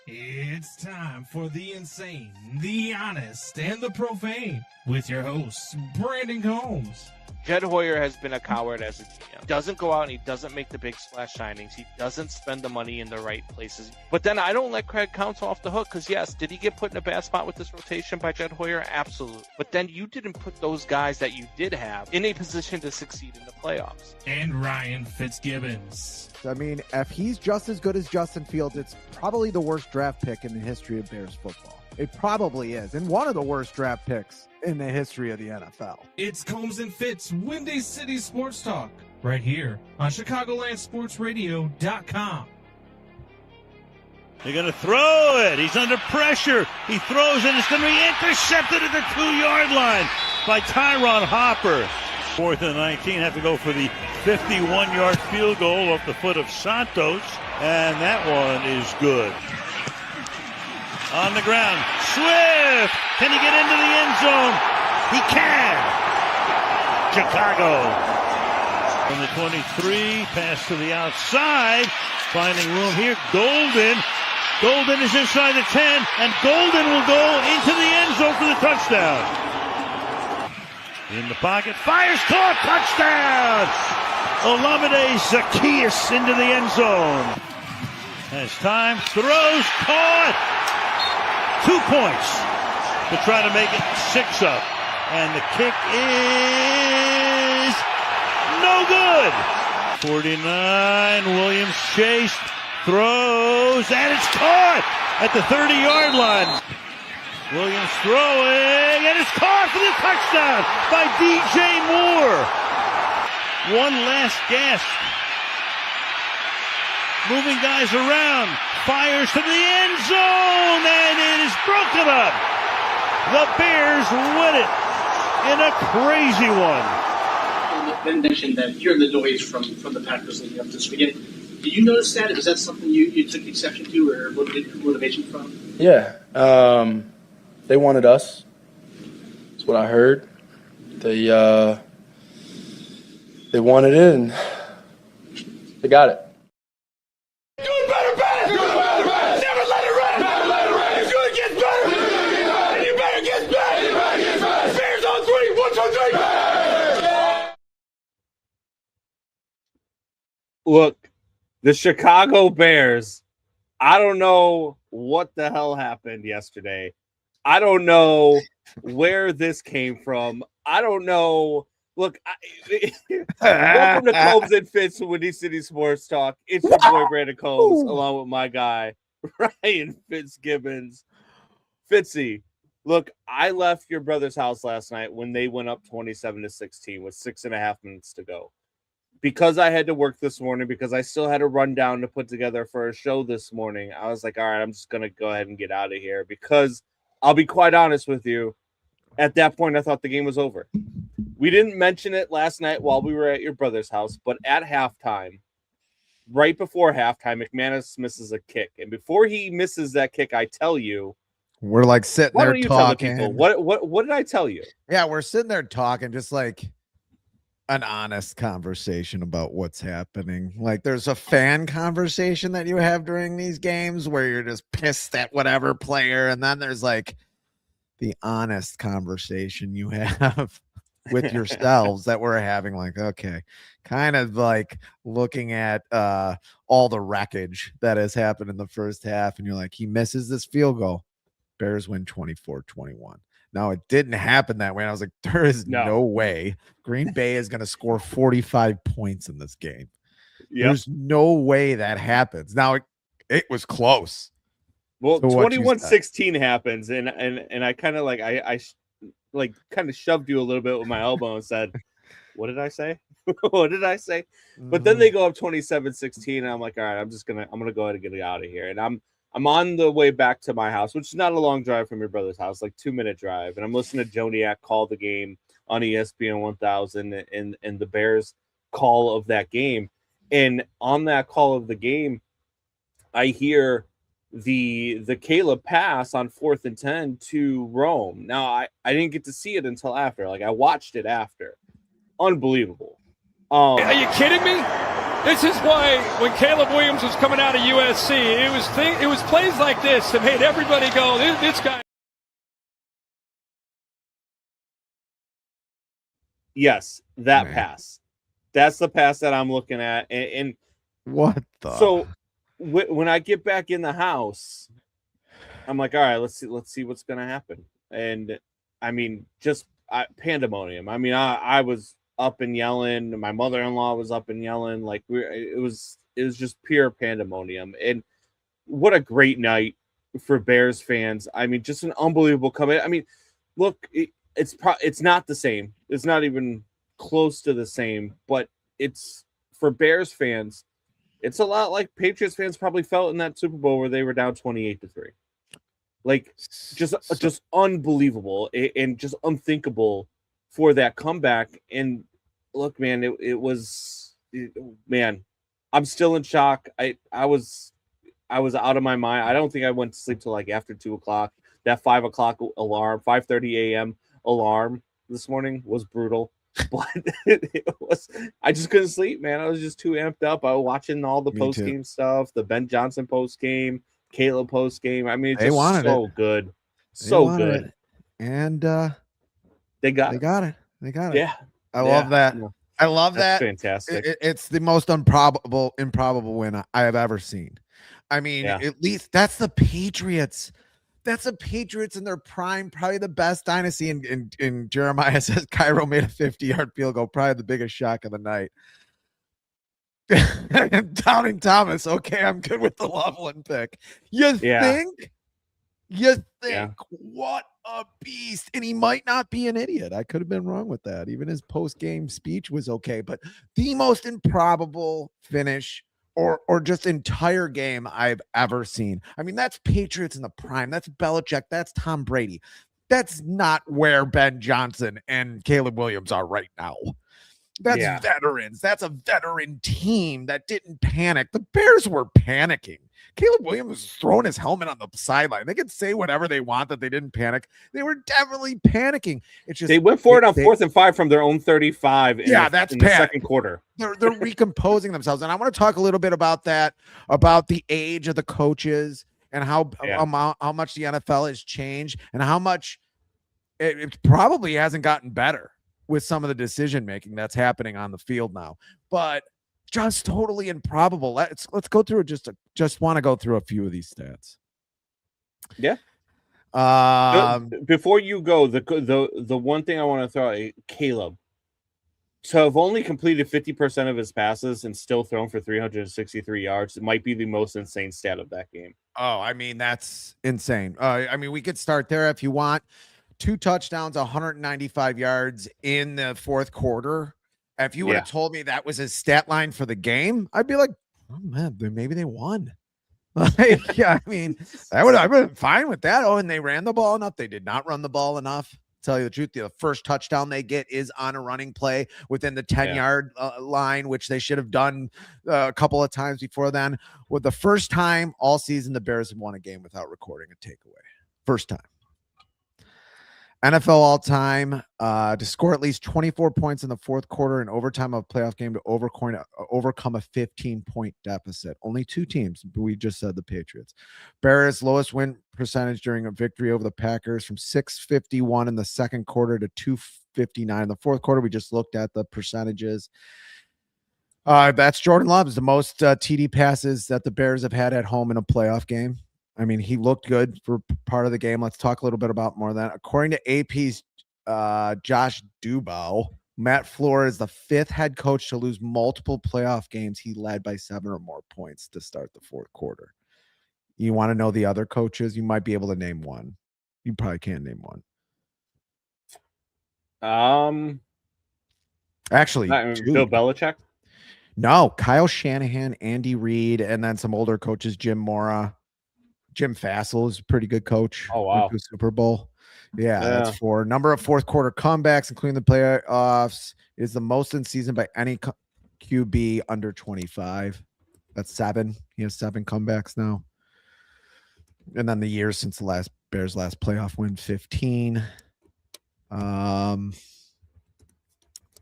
It's time for the insane, the honest, and the profane with your hosts, Brandon Combs. Jed Hoyer has been a coward as a GM. Doesn't go out and he doesn't make the big splash signings. He doesn't spend the money in the right places. But then I don't let Craig Counsell off the hook because, yes, did he get put in a bad spot with this rotation by Jed Hoyer? Absolutely. But then you didn't put those guys that you did have in a position to succeed in the playoffs. And Ryan Fitzgibbons. I mean, if he's just as good as Justin Fields, it's probably the worst draft pick in the history of Bears football. It probably is. And one of the worst draft picks in the history of the NFL. It's Combs and Fitz, Windy City Sports Talk, right here on ChicagolandSportsRadio.com. They're going to throw it. He's under pressure. He throws it. It's going to be intercepted at the 2-yard line by Tyron Hopper. 4th and 19. Have to go for the 51-yard field goal off the foot of Santos. And that one is good. On the ground. Swift. Can he get into the end zone? He can. Chicago. From the 23, pass to the outside. Finding room here. Golden. Golden is inside the 10, and Golden will go into the end zone for the touchdown. In the pocket. Fires, caught. Touchdown. Olamide Zacchaeus into the end zone. Has time. Throws. Caught. 2 points to try to make it 6 up. And the kick is no good. 49, Williams chased, throws, and it's caught at the 30-yard line. Williams throwing, and it's caught for the touchdown by DJ Moore. One last gasp. Moving guys around, fires to the end zone, and it is broken up. The Bears win it in a crazy one. Ben mentioned that hearing the noise from the Packers leading up to this weekend. Did you notice that? Was that something you took exception to, or what did motivation from? Yeah, they wanted us. That's what I heard. They wanted it, and they got it. Look, the Chicago Bears, I don't know what the hell happened yesterday. I don't know where this came from. I don't know. Look, welcome to Combs and Fitz with Windy City Sports Talk. It's your boy, Brandon Combs, along with my guy, Ryan Fitzgibbons. Fitzy, look, I left your brother's house last night when they went up 27-16 with 6.5 minutes to go. Because I had to work this morning, because I still had a rundown to put together for a show this morning, I was like, all right, I'm just going to go ahead and get out of here. Because I'll be quite honest with you, at that point, I thought the game was over. We didn't mention it last night while we were at your brother's house, but at halftime, right before halftime, McManus misses a kick. And before he misses that kick, I tell you, we're like sitting why there don't you talking. tell the people? What did I tell you? Yeah, we're sitting there talking, just like an honest conversation about what's happening. Like there's a fan conversation that you have during these games where you're just pissed at whatever player. And then there's like the honest conversation you have with yourselves that we're having, like, okay, kind of like looking at all the wreckage that has happened in the first half. And you're like, he misses this field goal. Bears win 24-21. Now, it didn't happen that way. And I was like, there is no way Green Bay is going to score 45 points in this game. Yep. There's no way that happens. Now, it was close. Well, 21-16 happens, and I kind of like I kind of shoved you a little bit with my elbow and said, what did I say? What did I say? But then they go up 27-16, and I'm like, all right, I'm gonna go ahead and get out of here. And I'm on the way back to my house, which is not a long drive from your brother's house, like 2-minute drive. And I'm listening to Joniak call the game on ESPN 1000 and the Bears call of that game. And on that call of the game, I hear the Caleb pass on 4th and 10 to Rome. Now, I didn't get to see it until after. Like, I watched it after. Unbelievable. Are you kidding me? This is why when Caleb Williams was coming out of USC, it was plays like this that made everybody go, this guy. Yes, that Man. pass. That's the pass that I'm looking at. And What the? so when I get back in the house, I'm like, all right, let's see what's gonna happen. And I mean, just pandemonium. I mean, I was up and yelling. My mother-in-law was up and yelling. Like it was just pure pandemonium. And what a great night for Bears fans. I mean, just an unbelievable comeback. I mean, look, it's not the same. It's not even close to the same. But it's for Bears fans. It's a lot like Patriots fans probably felt in that Super Bowl where they were down 28-3. Like just unbelievable and just unthinkable for that comeback. And look, man, it was man, I'm still in shock. I was out of my mind. I don't think I went to sleep till like after 2:00. That 5:00 alarm, 5:30 a.m. alarm this morning was brutal. But I just couldn't sleep, man. I was just too amped up. I was watching all the post game stuff, the Ben Johnson post game, Caleb post game. I mean, it's just so good. So good. It. And they got it. Yeah. I love that. I love that. Fantastic. It's the most improbable win I have ever seen. I mean, at least that's the Patriots. That's the Patriots in their prime, probably the best dynasty. And Jeremiah says Cairo made a 50-yard field goal, probably the biggest shock of the night. Doubting Thomas. Okay, I'm good with the Loveland pick. You think? What a beast. And he might not be an idiot. I could have been wrong with that. Even his post-game speech was okay. But the most improbable finish or just entire game I've ever seen. I mean, that's Patriots in the prime. That's Belichick. That's Tom Brady. That's not where Ben Johnson and Caleb Williams are right now. That's veterans. That's a veteran team that didn't panic. The Bears were panicking. Caleb Williams was throwing his helmet on the sideline. They could say whatever they want that they didn't panic. They were definitely panicking. It's just they went for it on 4th and 5 from their own 35. That's in the second quarter. They're recomposing themselves, and I want to talk a little bit about that, about the age of the coaches and how much the NFL has changed and how much it probably hasn't gotten better with some of the decision making that's happening on the field now. But just totally improbable. Let's go through it. Just want to go through a few of these stats. Yeah. Before you go, the one thing I want to throw out, Caleb, to have only completed 50% of his passes and still thrown for 363 yards, it might be the most insane stat of that game. Oh, I mean, that's insane. I mean, we could start there if you want. 2 touchdowns, 195 yards in the fourth quarter. If you would have told me that was his stat line for the game, I'd be like, oh man, maybe they won. I mean, I've been fine with that. Oh, and they ran the ball enough. They did not run the ball enough. Tell you the truth, the first touchdown they get is on a running play within the 10-yard line, which they should have done a couple of times before then. With the first time all season, the Bears have won a game without recording a takeaway. First time. NFL all-time to score at least 24 points in the fourth quarter and overtime of a playoff game to overcome a 15-point deficit. Only 2 teams. We just said the Patriots. Bears' lowest win percentage during a victory over the Packers from 651 in the second quarter to 259 in the fourth quarter. We just looked at the percentages. That's Jordan Love's the most TD passes that the Bears have had at home in a playoff game. I mean, he looked good for part of the game. Let's talk a little bit about more of that. According to AP's Josh Dubow, Matt Fleur is the 5th head coach to lose multiple playoff games. He led by 7 or more points to start the fourth quarter. You want to know the other coaches? You might be able to name one. You probably can't name one. Actually, Bill Belichick? No, Kyle Shanahan, Andy Reid, and then some older coaches, Jim Mora. Jim Fassel is a pretty good coach. Oh, wow. Super Bowl. Yeah, that's 4. Number of fourth quarter comebacks, including the playoffs, is the most in season by any QB under 25. That's 7. He has 7 comebacks now. And then the years since the Bears' last playoff win, 15. 13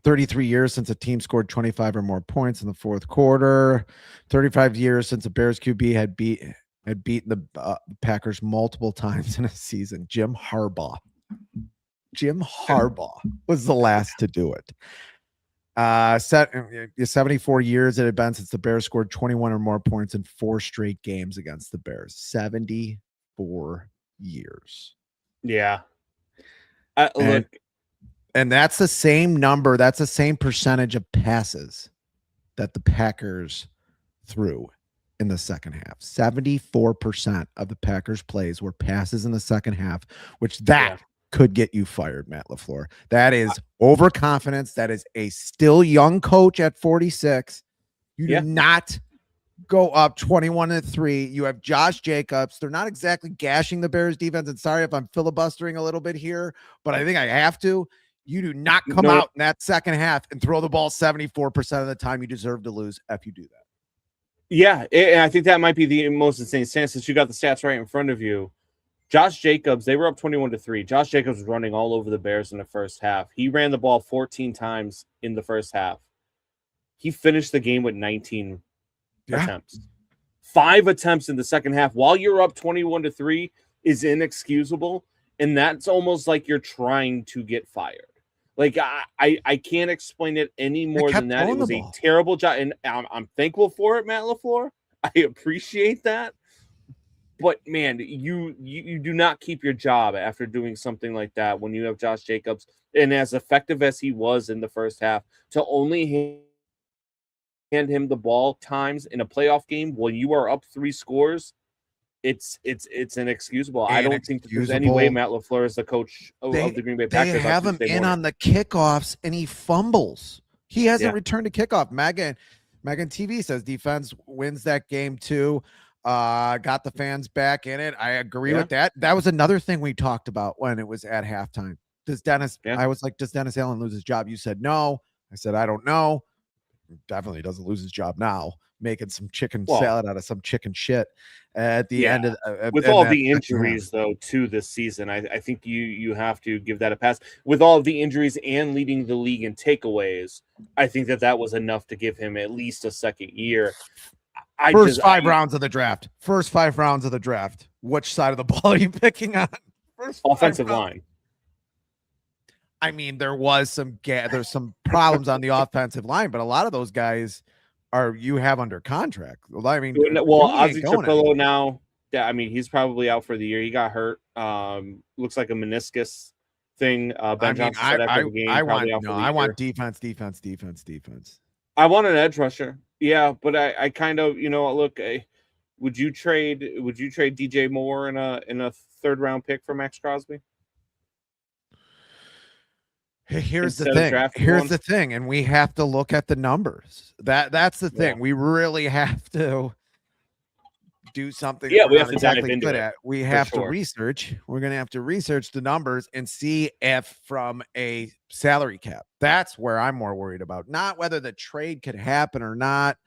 33 years since a team scored 25 or more points in the fourth quarter. 35 years since a Bears QB had beaten the Packers multiple times in a season. Jim Harbaugh was the last to do it. 74 years it had been since the Bears scored 21 or more points in 4 straight games against the Bears. 74 years. Yeah. And that's the same number. That's the same percentage of passes that the Packers threw in the second half. 74% of the Packers plays were passes in the second half, which could get you fired, Matt LaFleur. That is overconfidence. That is a still young coach at 46. You do not go up 21-3. You have Josh Jacobs. They're not exactly gashing the Bears defense. And sorry if I'm filibustering a little bit here, but I think I have to. You do not come out in that second half and throw the ball 74% of the time. You deserve to lose if you do that. Yeah, and I think that might be the most insane stance since you got the stats right in front of you. Josh Jacobs, they were up 21-3. Josh Jacobs was running all over the Bears in the first half. He ran the ball 14 times in the first half. He finished the game with 19 attempts. 5 attempts in the second half while you're up 21-3 is inexcusable, and that's almost like you're trying to get fired. Like I can't explain it any more than that. It was a terrible job, and I'm thankful for it, Matt LaFleur. I appreciate that. But man, you do not keep your job after doing something like that when you have Josh Jacobs, and as effective as he was in the first half, to only hand him the ball times in a playoff game when you are up 3 scores, it's inexcusable. I don't think that there's any way Matt LaFleur is the coach of the Green Bay Packers. They have him in on the kickoffs, and he fumbles. He hasn't returned a kickoff. Megan TV says defense wins that game too. Got the fans back in it. I agree with that. That was another thing we talked about when it was at halftime. I was like, does Dennis Allen lose his job? You said no. I said, I don't know. Definitely doesn't lose his job now, making some chicken salad out of some chicken shit at the end of with all the injuries though to this season. I think you have to give that a pass. With all of the injuries and leading the league in takeaways, I think that was enough to give him at least a second year. First 5 rounds of the draft. Which side of the ball are you picking on? Offensive line. I mean, there's some problems on the offensive line, but a lot of those guys you have under contract. I mean, Ozzie Trapillo now. Yeah, I mean, he's probably out for the year. He got hurt. Looks like a meniscus thing. Ben Johnson said after the game. I want defense. I want an edge rusher. Yeah, but I kind of, look. Would you trade DJ Moore in a 3rd round pick for Max Crosby? Here's the thing, and we have to look at the numbers. That's the thing. We really have to do something. Yeah, we have to dive into it. We have to research. We're going to have to research the numbers and see if from a salary cap. That's where I'm more worried about. Not whether the trade could happen or not.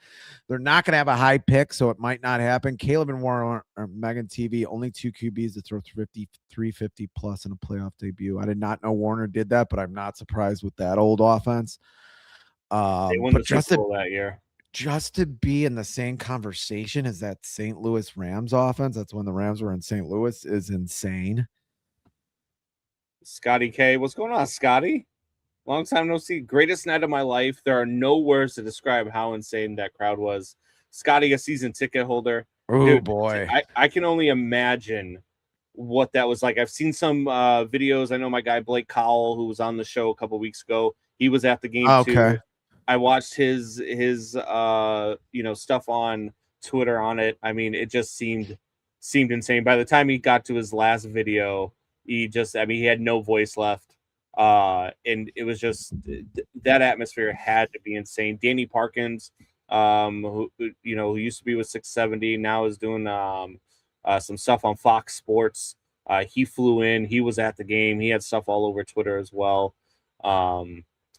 They're not going to have a high pick, so it might not happen. Caleb and Warren or Megan TV, only 2 QBs to throw 350 plus in a playoff debut. I did not know Warner did that, but I'm not surprised with that old offense. They won the Super Bowl that year. Just to be in the same conversation as that St. Louis Rams offense, that's when the Rams were in St. Louis, is insane. Scotty K, what's going on, Scotty? Long time no see. Greatest night of my life. There are no words to describe how insane that crowd was. Scotty, a season ticket holder. Oh, boy. I can only imagine what that was like. I've seen some videos. I know my guy Blake Cowell, who was on the show a couple weeks ago, he was at the game too. I watched his stuff on Twitter on it. I mean, it just seemed insane. By the time he got to his last video, he had no voice left. And it was just that atmosphere had to be insane. Danny Parkins, who used to be with 670, now is doing some stuff on Fox Sports. He flew in, he was at the game, he had stuff all over Twitter as well.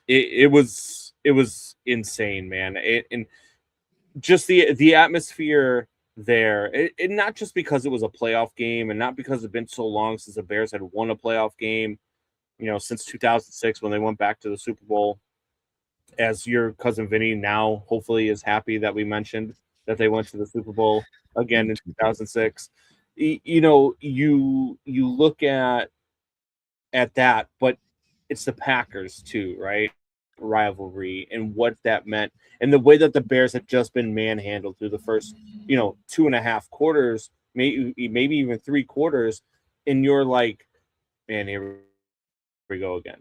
It was insane, man. And just the atmosphere there, and not just because it was a playoff game, and not because it's been so long since the Bears had won a playoff game, since 2006 when they went back to the Super Bowl. as your cousin Vinny now hopefully is happy that we mentioned that they went to the Super Bowl again in 2006. You know, you look at that, but it's the Packers too, right? Rivalry and what that meant, and the way that the Bears had just been manhandled through the first, 2.5 quarters, maybe even 3 quarters, and you're like, man, here we go again.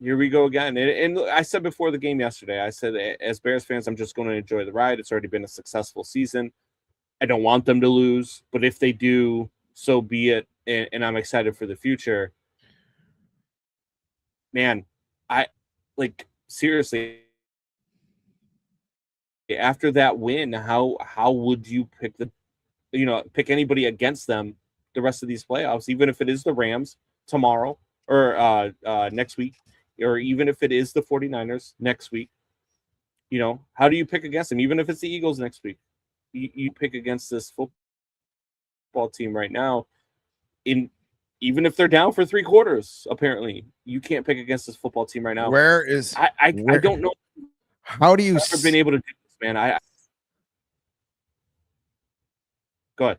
Here we go again. And I said before the game yesterday, I said, as Bears fans, I'm just going to enjoy the ride. It's already been a successful season. I don't want them to lose, but if they do, so be it. And I'm excited for the future. Man, seriously, after that win, how would you pick anybody against them the rest of these playoffs, even if it is the Rams tomorrow or next week, or even if it is the 49ers next week? How do you pick against them? Even if it's the Eagles next week, you pick against this football team right now. Even if they're down for 3 quarters, apparently you can't pick against this football team right now. I don't know. How do you I've never been able to do this, man? Go ahead.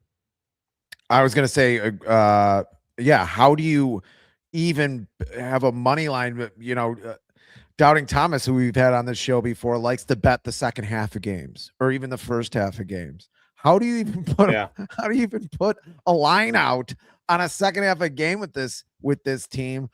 I was gonna say, how do you even have a money line? Doubting Thomas, who we've had on this show before, likes to bet the second half of games or even the first half of games. How do you even put a line out on a second half of a game with this team?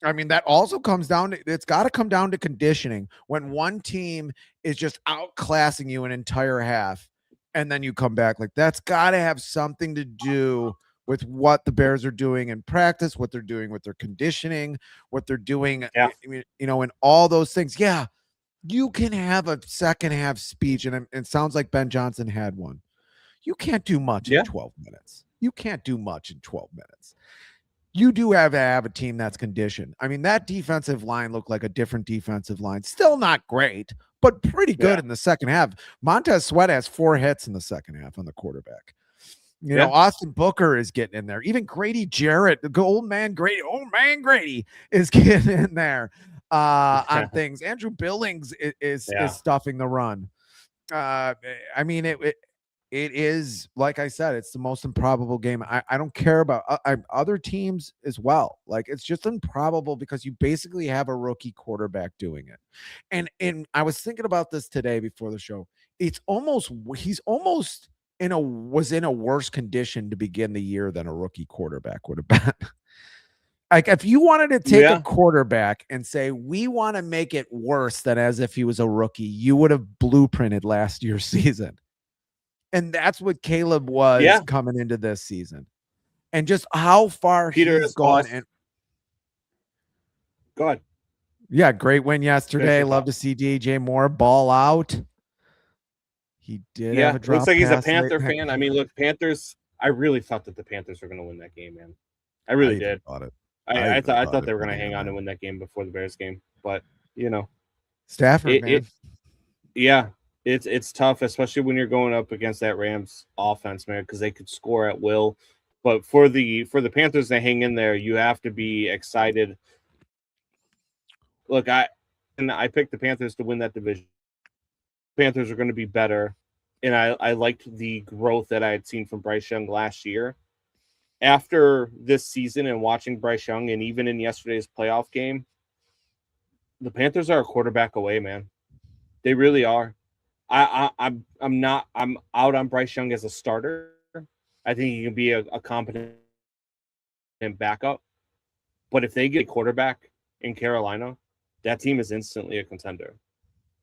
I mean, that also comes down to, it's got to come down to conditioning. When one team is just outclassing you an entire half, and then you come back, like, that's got to have something to do with what the Bears are doing in practice, what they're doing with their conditioning, what they're doing, and all those things. Yeah, you can have a second half speech, and it sounds like Ben Johnson had one. You can't do much in 12 minutes. You can't do much in 12 minutes. You do have to have a team that's conditioned. I mean, that defensive line looked like a different defensive line. Still not great, but pretty good in the second half. Montez Sweat has 4 hits in the second half on the quarterback. Austin Booker is getting in there. Even Grady Jarrett, the old man Grady is getting in there on things. Andrew Billings is stuffing the run. I mean, it is, like I said, it's the most improbable game. I don't care about other teams as well. Like, it's just improbable because you basically have a rookie quarterback doing it. And I was thinking about this today before the show. He's almost was in a worse condition to begin the year than a rookie quarterback would have been. Like, if you wanted to take a quarterback and say, we want to make it worse than as if he was a rookie, you would have blueprinted last year's season. And that's what Caleb was coming into this season. And just how far he's gone. And go ahead. Yeah, great win yesterday. Love to see DJ Moore ball out. He did have a drop. Looks like he's a Panther fan. I mean, look, Panthers. I really thought that the Panthers were going to win that game, man. I really did. I thought they were going to hang on and win that game before the Bears game, but Stafford, man. It's tough, especially when you're going up against that Rams offense, man, because they could score at will. But for the Panthers to hang in there, you have to be excited. Look, I picked the Panthers to win that division. Panthers are going to be better, and I liked the growth that I had seen from Bryce Young last year. After this season and watching Bryce Young, and even in yesterday's playoff game, the Panthers are a quarterback away, man. They really are. I'm out on Bryce Young as a starter. I think he can be a competent backup. But if they get a quarterback in Carolina, that team is instantly a contender.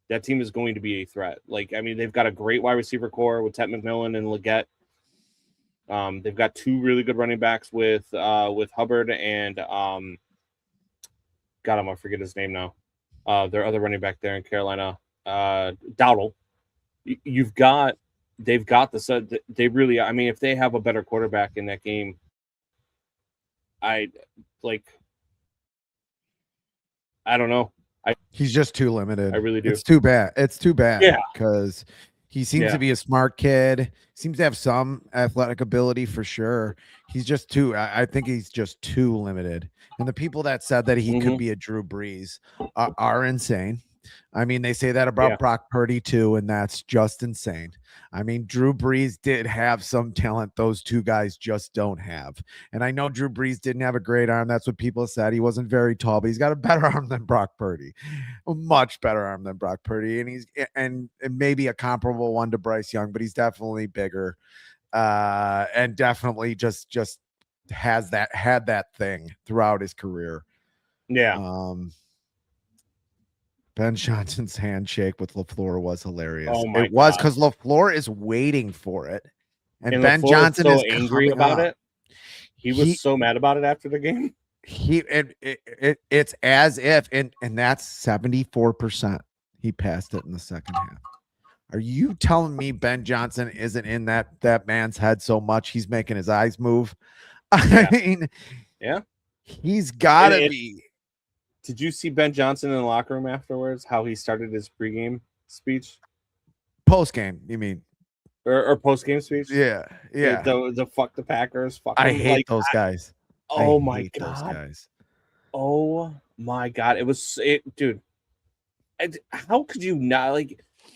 That team is going to be a threat. Like, I mean, they've got a great wide receiver core with Ted McMillan and Leggett. They've got 2 really good running backs with Hubbard and God, I'm gonna forget his name now. Their other running back there in Carolina, Dowdle. They've got they really. I mean, if they have a better quarterback in that game, I don't know. He's just too limited. I really do. It's too bad. Yeah, because he seems to be a smart kid. Seems to have some athletic ability for sure. He's just too. I think he's just too limited. And the people that said that he could be a Drew Brees are insane. I mean, they say that about Brock Purdy too, and that's just insane. I mean, Drew Brees did have some talent those two guys just don't have. And I know Drew Brees didn't have a great arm. That's what people said. He wasn't very tall, but he's got a better arm than Brock Purdy, a much better arm than Brock Purdy. And he's and maybe a comparable one to Bryce Young, but he's definitely bigger. And definitely just had that thing throughout his career. Yeah. Ben Johnson's handshake with LaFleur was hilarious. Oh my it was God. because LaFleur is waiting for it, and Ben LaFleur Johnson is so is angry about up. it. He was so mad about it after the game. It's as if and that's 74%. He passed it in the second half. Are you telling me Ben Johnson isn't in that man's head so much he's making his eyes move? I mean, he's got to be. Did you see Ben Johnson in the locker room afterwards? How he started his pregame speech? Post game, you mean? Or post game speech? Yeah. The fuck the Packers. Fuck I hate those guys. Oh my God. Those guys. Oh my God. Dude. How could you not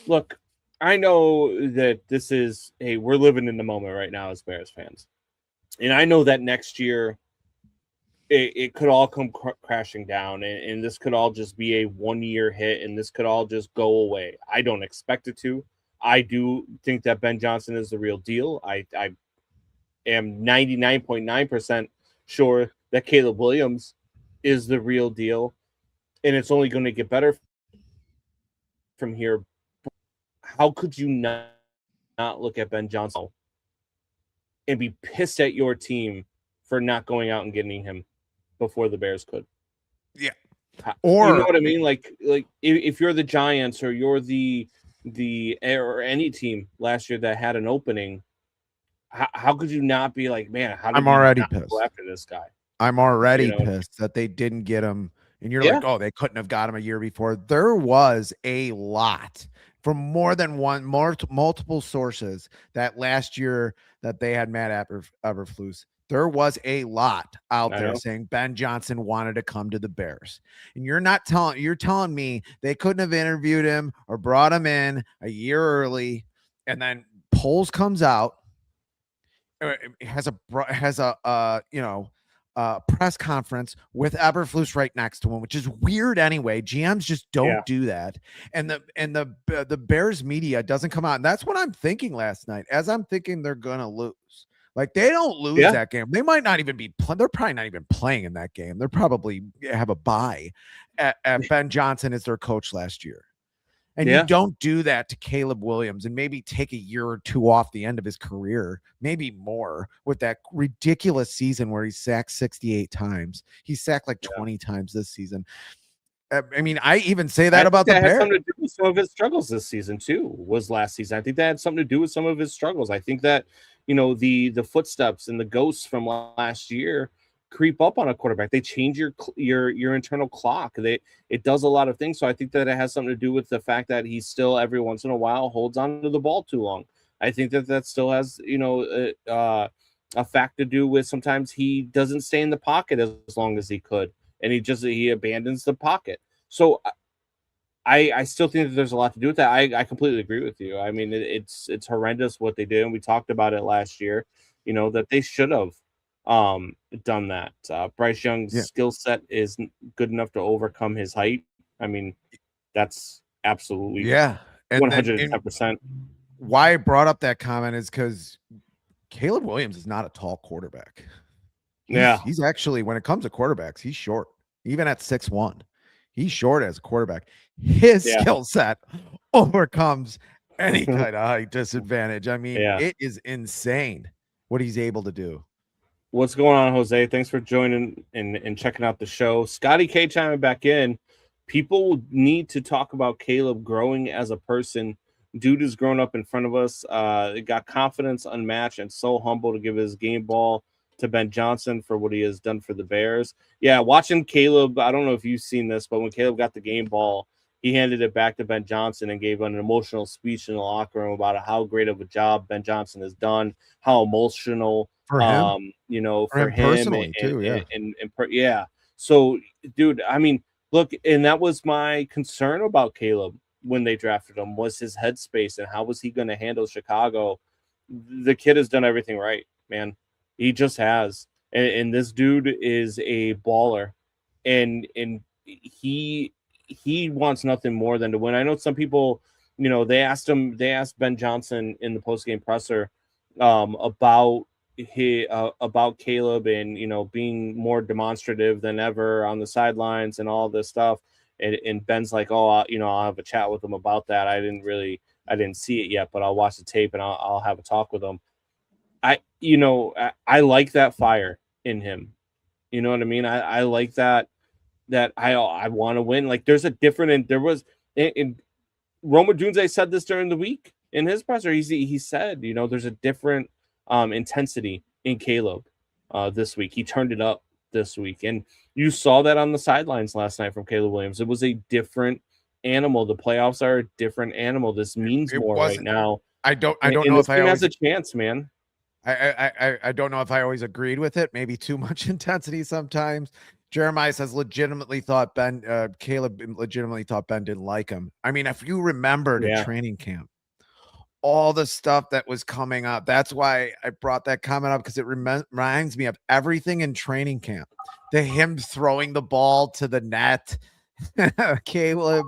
look? I know that this is we're living in the moment right now as Bears fans, and I know that next year. It could all come crashing down, and this could all just be a 1-year hit, and this could all just go away. I don't expect it to. I do think that Ben Johnson is the real deal. I am 99.9% sure that Caleb Williams is the real deal, and it's only going to get better from here. How could you not look at Ben Johnson and be pissed at your team for not going out and getting him before the Bears could? Yeah. Or you know what I mean? Like if you're the Giants or you're the or any team last year that had an opening, how could you not be like, man, how did I'm already not pissed go after this guy? I'm already pissed that they didn't get him. And you're like, oh, they couldn't have got him a year before. There was a lot from more than multiple sources that last year that they had Matt Eberflus. There was a lot out there saying Ben Johnson wanted to come to the Bears. And you're telling me they couldn't have interviewed him or brought him in a year early. And then polls comes out, has a press conference with Eberflus right next to him, which is weird anyway. GMs just don't do that. And the Bears media doesn't come out. And that's what I'm thinking last night, as I'm thinking they're going to lose. Like, they don't lose that game. They might not even be they're probably not even playing in that game. They're probably have a bye at Ben Johnson as their coach last year. And you don't do that to Caleb Williams and maybe take a year or two off the end of his career, maybe more, with that ridiculous season where he sacked 68 times. He sacked like 20 times this season. I mean, I even say that about the Bears. Had something to do with some of his struggles this season too. Was last season. I think that had something to do with some of his struggles. I think that the footsteps and the ghosts from last year creep up on a quarterback. They change your internal clock. It does a lot of things. So I think that it has something to do with the fact that he still every once in a while holds on to the ball too long. I think that still has a fact to do with sometimes he doesn't stay in the pocket as long as he could, and he abandons the pocket. So I still think that there's a lot to do with that. I completely agree with you. I mean, it's horrendous what they did, and we talked about it last year. That they should have done that. Bryce Young's skill set is good enough to overcome his height. I mean, that's absolutely 110%. Why I brought up that comment is because Caleb Williams is not a tall quarterback. He's actually, when it comes to quarterbacks, he's short. Even at 6'1", he's short as a quarterback. His skill set overcomes any kind of height disadvantage. I mean, it is insane what he's able to do. What's going on, Jose? Thanks for joining and checking out the show. Scotty K chiming back in. People need to talk about Caleb growing as a person. Dude has grown up in front of us. Got confidence unmatched and so humble to give his game ball to Ben Johnson for what he has done for the Bears. Yeah, watching Caleb, I don't know if you've seen this, but when Caleb got the game ball, he handed it back to Ben Johnson and gave an emotional speech in the locker room about how great of a job Ben Johnson has done, how emotional for him, for him personally too. So, dude, I mean, look, and that was my concern about Caleb when they drafted him, was his headspace and how was he going to handle Chicago. The kid has done everything right, man. He just has. And this dude is a baller. And he wants nothing more than to win. I know some people, they asked Ben Johnson in the postgame presser about Caleb and being more demonstrative than ever on the sidelines and all this stuff. And Ben's like, oh, I'll have a chat with him about that. I didn't see it yet, but I'll watch the tape and I'll have a talk with him. I like that fire in him. You know what I mean? I like that I want to win. Like there's a different, and there was in Roma Dunze said this during the week in his presser. He said, there's a different intensity in Caleb this week. He turned it up this week, and you saw that on the sidelines last night from Caleb Williams. It was a different animal. The playoffs are a different animal. This means more right now. I don't know if I has a chance, man. I don't know if I always agreed with it. Maybe too much intensity sometimes. Jeremiah says Caleb legitimately thought Ben didn't like him. I mean, if you remembered in training camp, all the stuff that was coming up, that's why I brought that comment up, because it reminds me of everything in training camp. Him throwing the ball to the net, Caleb,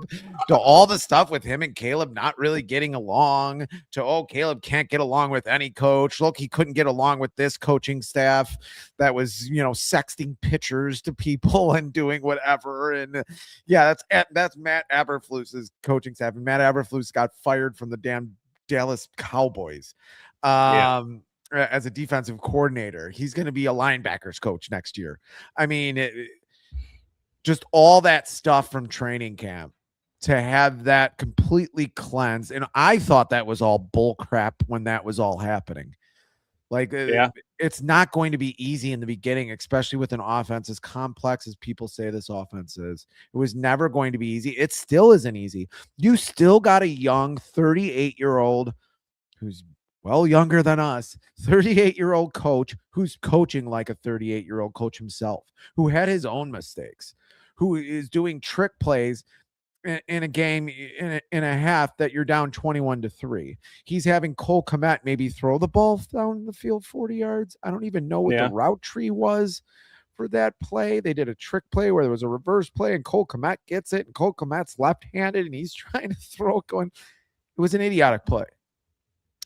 to all the stuff with him and Caleb not really getting along, to Caleb can't get along with any coach. Look, he couldn't get along with this coaching staff that was sexting pictures to people and doing whatever. And that's Matt Eberflus's coaching staff, and Matt Eberflus got fired from the damn Dallas Cowboys as a defensive coordinator. He's going to be a linebackers coach next year. I mean, just all that stuff from training camp to have that completely cleansed. And I thought that was all bull crap when that was all happening. Like, it's not going to be easy in the beginning, especially with an offense as complex as people say this offense is. It was never going to be easy. It still isn't easy. You still got a young 38-year-old who's well younger than us, 38-year-old coach who's coaching like a 38-year-old coach himself, who had his own mistakes, who is doing trick plays in a game in a half that you're down 21-3. He's having Cole Kmet maybe throw the ball down the field 40 yards. I don't even know what the route tree was for that play. They did a trick play where there was a reverse play and Cole Kmet gets it, and Cole Kmet's left-handed and he's trying to throw it going. It was an idiotic play.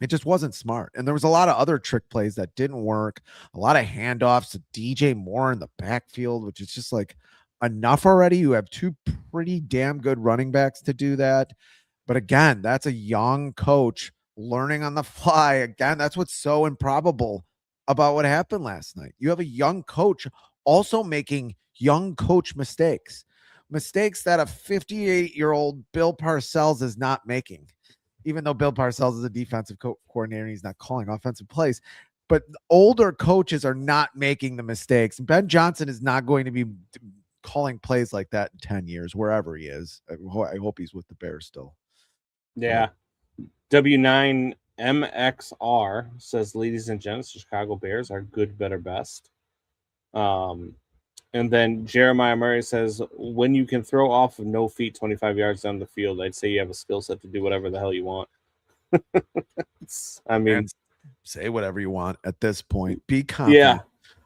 It just wasn't smart. And there was a lot of other trick plays that didn't work. A lot of handoffs to DJ Moore in the backfield, which is just like, enough already. You have two pretty damn good running backs to do that. But again, that's a young coach learning on the fly. Again, that's what's so improbable about what happened last night. You have a young coach also making young coach mistakes that a 58-year-old Bill Parcells is not making, even though Bill Parcells is a defensive coordinator and he's not calling offensive plays. But older coaches are not making the mistakes. Ben Johnson is not going to be calling plays like that in 10 years, wherever he is. I hope he's with the Bears still. Yeah. W9MXR says, ladies and gents, Chicago Bears are good, better, best. And then Jeremiah Murray says, when you can throw off of no feet 25 yards down the field, I'd say you have a skill set to do whatever the hell you want. I mean, and say whatever you want at this point. Be confident. Yeah.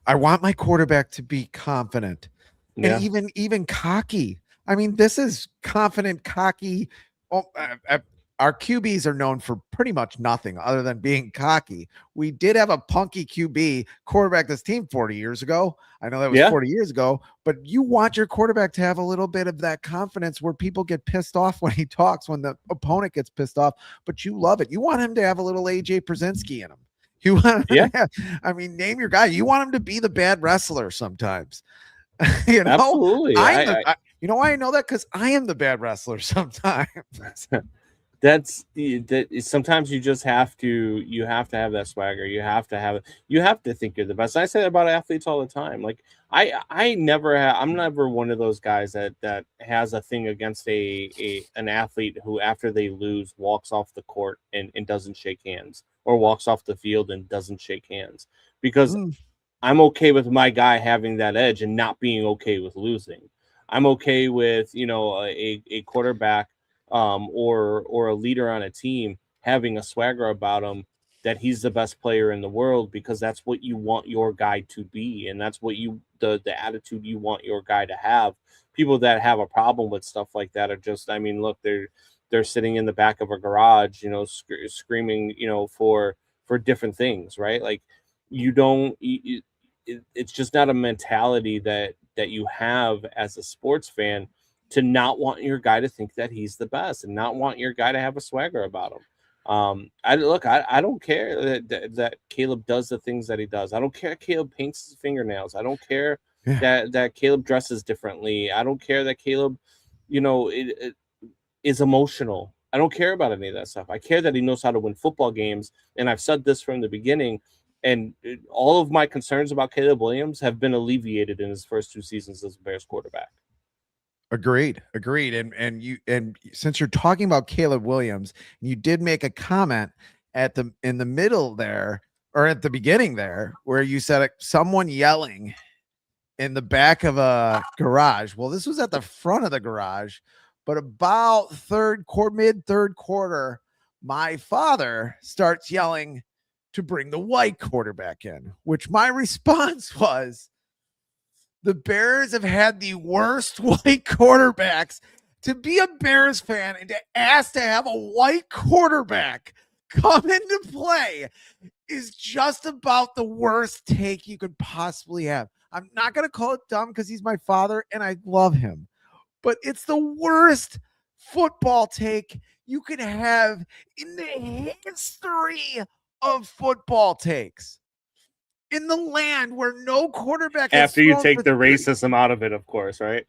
I want my quarterback to be confident. Yeah. And even cocky. I mean, this is confident, cocky. Our QBs are known for pretty much nothing other than being cocky. We did have a punky QB quarterback this team 40 years ago. I know that was 40 years ago, but you want your quarterback to have a little bit of that confidence where people get pissed off when he talks, when the opponent gets pissed off, but you love it. You want him to have a little AJ Przinsky in him. You want him to have, I mean, name your guy. You want him to be the bad wrestler sometimes. Absolutely. You know why I know that? Because I am the bad wrestler sometimes. That's sometimes you just have to have that swagger. You have to think you're the best. I say that about athletes all the time. Like I'm never one of those guys that has a thing against an athlete who, after they lose, walks off the court and doesn't shake hands, or walks off the field and doesn't shake hands, because I'm okay with my guy having that edge and not being okay with losing. I'm okay with, a quarterback or a leader on a team having a swagger about him that he's the best player in the world, because that's what you want your guy to be, and that's what the attitude you want your guy to have. People that have a problem with stuff like that are just, I mean, look, they're sitting in the back of a garage, screaming, for different things, right? Like, you don't it's just not a mentality that you have as a sports fan, to not want your guy to think that he's the best and not want your guy to have a swagger about him. I don't care that Caleb does the things that he does. I don't care Caleb paints his fingernails. I don't care that Caleb dresses differently. I don't care that Caleb, it is emotional. I don't care about any of that stuff. I care that he knows how to win football games. And I've said this from the beginning, and all of my concerns about Caleb Williams have been alleviated in his first 2 seasons as a Bears quarterback. Agreed. And since you're talking about Caleb Williams, you did make a comment in the middle there, or at the beginning there, where you said someone yelling in the back of a garage. Well, this was at the front of the garage, but about mid third quarter, my father starts yelling to bring the white quarterback in, which my response was, the Bears have had the worst white quarterbacks. To be a Bears fan and to ask to have a white quarterback come into play is just about the worst take you could possibly have. I'm not going to call it dumb because he's my father and I love him, but it's the worst football take you could have in the history of football takes. In the land where no quarterback after you take the racism out of it, of course, right?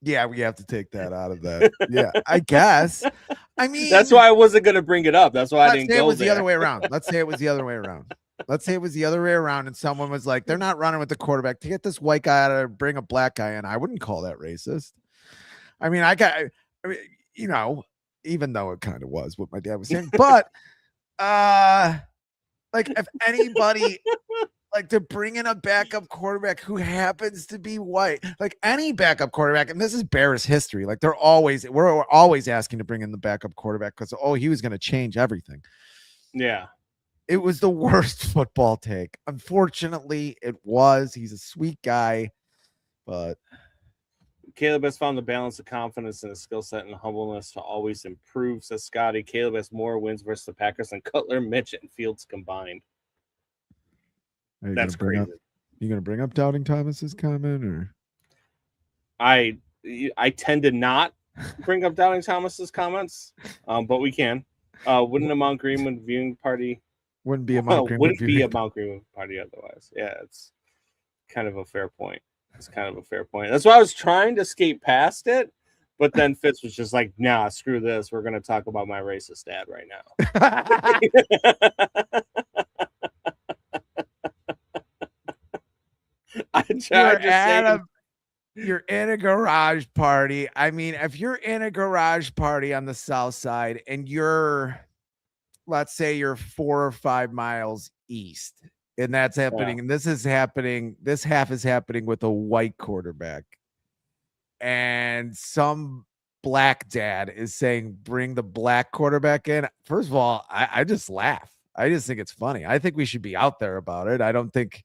Yeah, we have to take that out of that. Yeah, I guess. I mean, that's why I wasn't going to bring it up. That's why I didn't go there. Let's say it was the other way around. Let's say it was the other way around. And someone was like, they're not running with the quarterback to get this white guy out of, bring a black guy in. I wouldn't call that racist. I mean, even though it kind of was what my dad was saying, but like, if anybody, like, to bring in a backup quarterback who happens to be white, like any backup quarterback, and this is Bears history, like we're always asking to bring in the backup quarterback because, he was going to change everything. Yeah. It was the worst football take. Unfortunately, it was. He's a sweet guy, but Caleb has found the balance of confidence in his skill set and humbleness to always improve, says Scotty. Caleb has more wins versus the Packers than Cutler, Mitch, and Fields combined. That's crazy. You going to bring up Doubting Thomas's comment, or? I tend to not bring up Doubting Thomas's comments, but we can. Wouldn't a Mount Greenwood viewing party? Wouldn't be a Mount Greenwood party otherwise. Yeah, it's kind of a fair point. That's why I was trying to skate past it, but then Fitz was just like, nah, screw this. We're going to talk about my racist dad right now. You're in a garage party. I mean, if you're in a garage party on the south side and let's say you're 4 or 5 miles east, and that's happening, and this half is happening with a white quarterback, and some black dad is saying, bring the black quarterback in. First of all, I just laugh. I just think it's funny. I think we should be out there about it. I don't think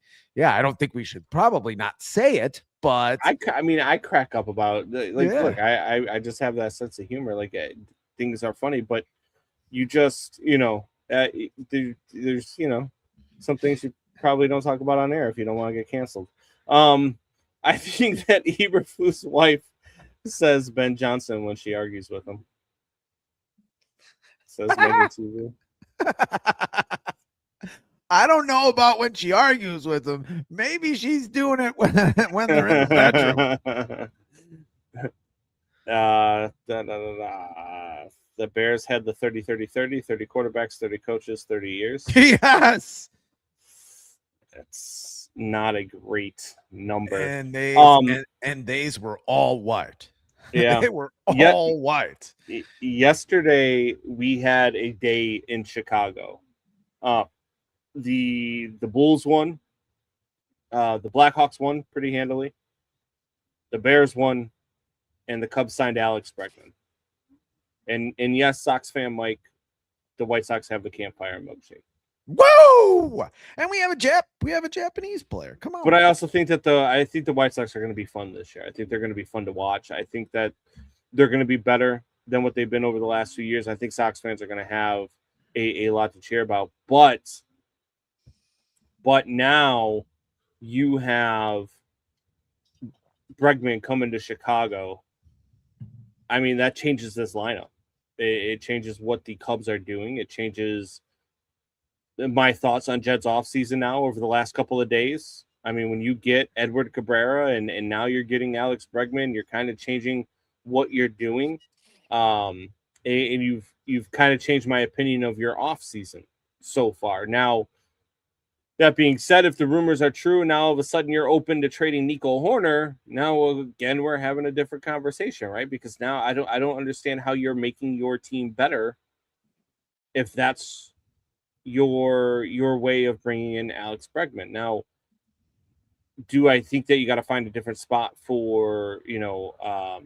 we should probably not say it, but I crack up about it. Look, I just have that sense of humor. Like, things are funny, but you just, there's, some things you probably don't talk about on air if you don't want to get canceled. I think that Eberflus' wife says Ben Johnson when she argues with him. Says Megan TV. I don't know about when she argues with him. Maybe she's doing it when they're in the bedroom. The Bears had the 30-30-30 quarterbacks, 30 coaches, 30 years. Yes. That's not a great number. And these were all white. Yeah. They were all white. Yesterday we had a day in Chicago. The Bulls won. The Blackhawks won pretty handily. the Bears won, and the Cubs signed Alex Bregman. And yes, Sox fan Mike, the White Sox have the campfire milkshake. Whoa! And we have a Japanese player. Come on. But I also think that the White Sox are going to be fun this year. I think they're going to be fun to watch. I think that they're going to be better than what they've been over the last few years. I think Sox fans are going to have a lot to cheer about. But now you have Bregman coming to Chicago. I mean, that changes this lineup. It changes what the Cubs are doing. It changes my thoughts on Jed's offseason now over the last couple of days. I mean, when you get Edward Cabrera and now you're getting Alex Bregman, you're kind of changing what you're doing. And you've kind of changed my opinion of your offseason so far. Now, that being said, if the rumors are true, now all of a sudden you're open to trading Nico Horner. Now again, we're having a different conversation, right? Because now I don't understand how you're making your team better if that's your way of bringing in Alex Bregman. Now, do I think that you got to find a different spot for God,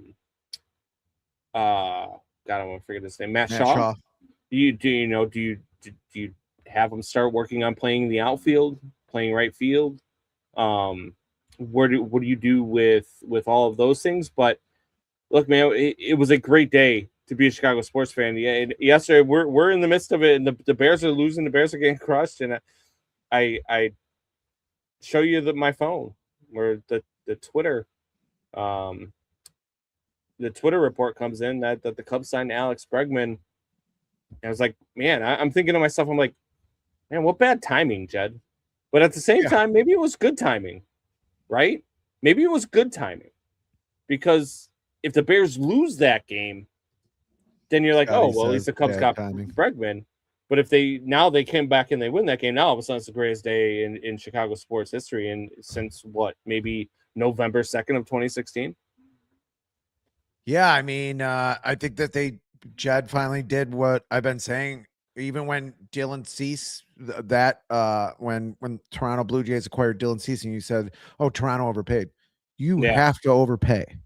I want to forget his name, Matt Shaw? Do you have him start working on playing the outfield, playing right field? What do you do with all of those things? But look, man, it was a great day to be a Chicago sports fan. Yeah, yesterday we're in the midst of it, and the Bears are losing, the Bears are getting crushed, and I show you my phone where the Twitter report comes in that the Cubs signed Alex Bregman. And I was like, man, I'm thinking to myself, I'm like, man, what bad timing, Jed. But at the same time, maybe it was good timing, right? Maybe it was good timing, because if the Bears lose that game, then you're like, oh, well, at least the Cubs got Bregman. But if they came back and they win that game, now all of a sudden it's the greatest day in Chicago sports history. And since maybe November 2nd of 2016. Yeah, I mean, I think that Jed finally did what I've been saying, even when Dylan Cease, when Toronto Blue Jays acquired Dylan Cease, and you said, oh, Toronto overpaid. You have to overpay.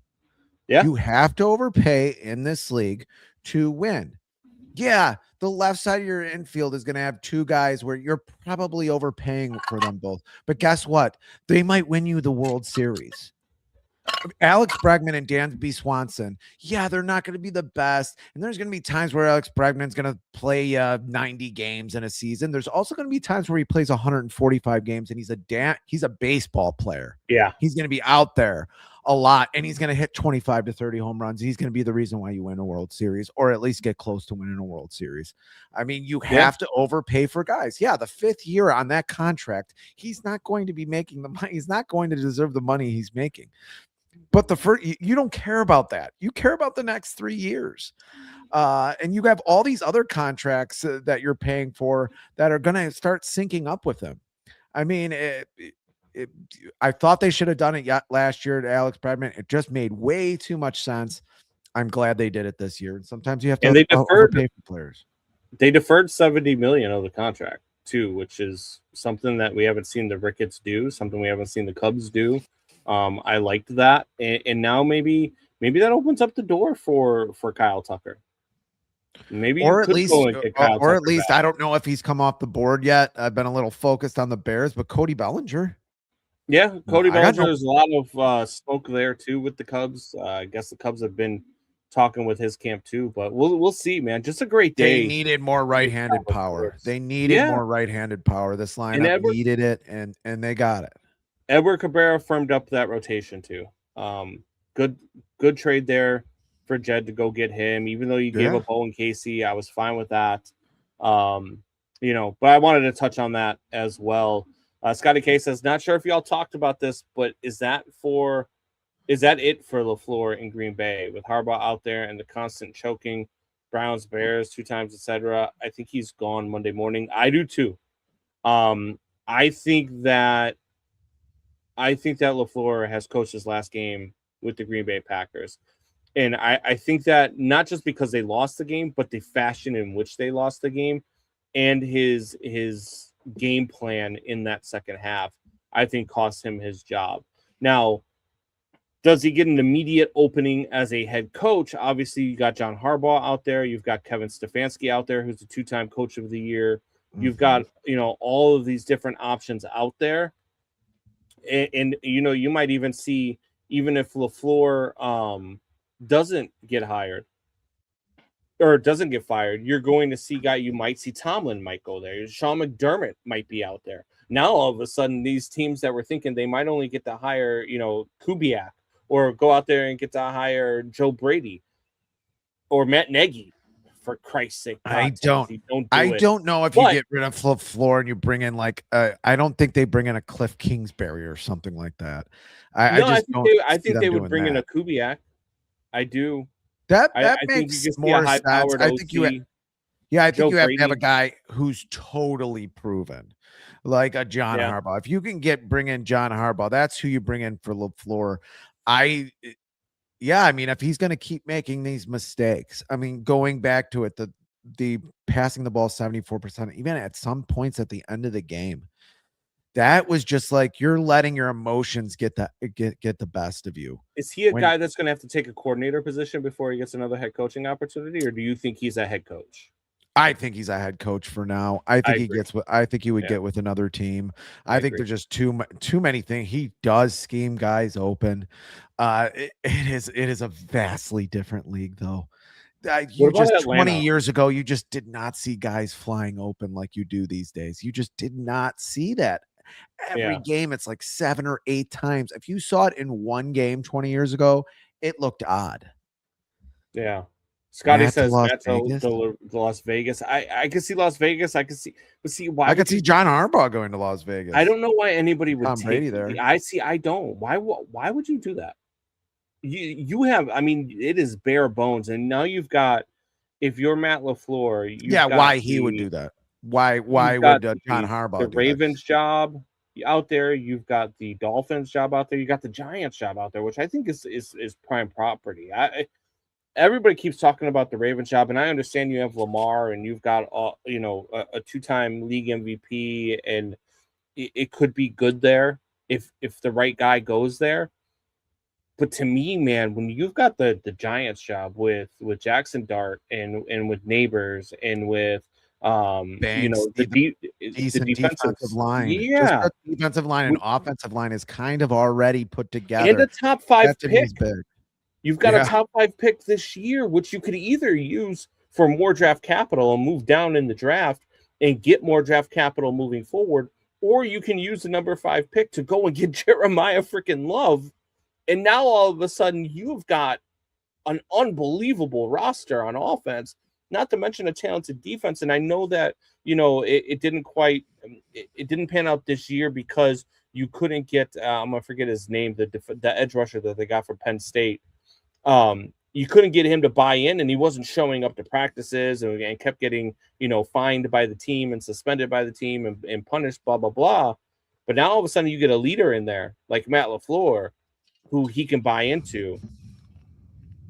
Yeah. You have to overpay in this league to win. Yeah, the left side of your infield is going to have two guys where you're probably overpaying for them both. But guess what? They might win you the World Series. Alex Bregman and Dansby Swanson, they're not going to be the best. And there's going to be times where Alex Bregman's going to play 90 games in a season. There's also going to be times where he plays 145 games and he's a baseball player. Yeah. He's going to be out there a lot, and he's going to hit 25 to 30 home runs. He's going to be the reason why you win a World Series, or at least get close to winning a World Series. I mean, you have to overpay for guys. Yeah, the fifth year on that contract, he's not going to be making the money. He's not going to deserve the money he's making. But you don't care about that. You care about the next 3 years. And you have all these other contracts that you're paying for that are going to start syncing up with him. I mean, I thought they should have done it last year to Alex Bregman. It just made way too much sense. I'm glad they did it this year. And sometimes you have to overpay for players. They deferred $70 million of the contract too, which is something that we haven't seen the Ricketts do, something we haven't seen the Cubs do. I liked that, and now maybe that opens up the door for Kyle Tucker. Maybe, or at least I don't know if he's come off the board yet. I've been a little focused on the Bears, but Cody Bellinger. Yeah, Cody Bellinger. There's a lot of smoke there too with the Cubs. I guess the Cubs have been talking with his camp too, but we'll see, man. Just a great day. They needed more right-handed power. They needed more right-handed power. This lineup needed it, and they got it. Edward Cabrera firmed up that rotation too. Good trade there for Jed to go get him. Even though you gave up Owen Casey, I was fine with that. But I wanted to touch on that as well. Scotty K says, not sure if y'all talked about this, but is that it for LaFleur in Green Bay with Harbaugh out there and the constant choking, Browns, Bears 2 times, etc.? I think he's gone Monday morning. I do too. I think that LaFleur has coached his last game with the Green Bay Packers. And I think that not just because they lost the game, but the fashion in which they lost the game and his game plan in that second half, I think cost him his job. Now, Does he get an immediate opening as a head coach? Obviously, you got John Harbaugh out there. You've got Kevin Stefanski out there, who's a 2-time coach of the year. You've got, all of these different options out there. And you might even see, even if LaFleur doesn't get hired or doesn't get fired, you're going to see you might see Tomlin might go there. Sean McDermott might be out there. Now, all of a sudden, these teams that were thinking they might only get to hire, Kubiak, or go out there and get to hire Joe Brady or Matt Nagy, for Christ's sake. I don't know if you get rid of LaFleur and you bring in I don't think they bring in a Cliff Kingsbury or something like that. I think they would bring in a Kubiak. I do. That makes more sense. I think you have to have a guy who's totally proven, like a John Harbaugh. If you can bring in John Harbaugh, that's who you bring in for LaFleur. If he's going to keep making these mistakes, going back to it, the passing the ball 74%, even at some points at the end of the game, that was just like you're letting your emotions get the best of you. Is he a guy that's going to have to take a coordinator position before he gets another head coaching opportunity, or do you think he's a head coach? I think he's a head coach for now. I think he would get with another team. I think there's just too many things. He does scheme guys open. It is a vastly different league, though. 20 years ago, you just did not see guys flying open like you do these days. You just did not see that. Every game, it's like 7 or 8 times. If you saw it in one game 20 years ago, it looked odd. Yeah. Scotty says that's the Las Vegas. I can see Las Vegas. I could see John Harbaugh going to Las Vegas. I don't know why anybody would Tom take Brady there. I don't. Why would you do that? You have, it is bare bones, and now you've got, if you're Matt LaFleur, why he would do that? Why would John Harbaugh do the Ravens job out there? You've got the Dolphins job out there. You got the Giants job out there, which I think is prime property. Everybody keeps talking about the Ravens job, and I understand you have Lamar and you've got a 2-time league MVP, and it could be good there if the right guy goes there. But to me, man, when you've got the Giants job with Jackson Dart and with Neighbors and with the defensive line, the defensive line and offensive line is kind of already put together, and a top 5 pick. You've got a top 5 pick this year, which you could either use for more draft capital and move down in the draft and get more draft capital moving forward, or you can use the number 5 pick to go and get Jeremiah freaking Love. And now all of a sudden you've got an unbelievable roster on offense, not to mention a talented defense. And I know that, it didn't pan out this year because you couldn't get, I'm going to forget his name, the edge rusher that they got from Penn State. You couldn't get him to buy in, and he wasn't showing up to practices and kept getting, fined by the team and suspended by the team and punished, blah, blah, blah. But now all of a sudden you get a leader in there like Matt LaFleur, who he can buy into.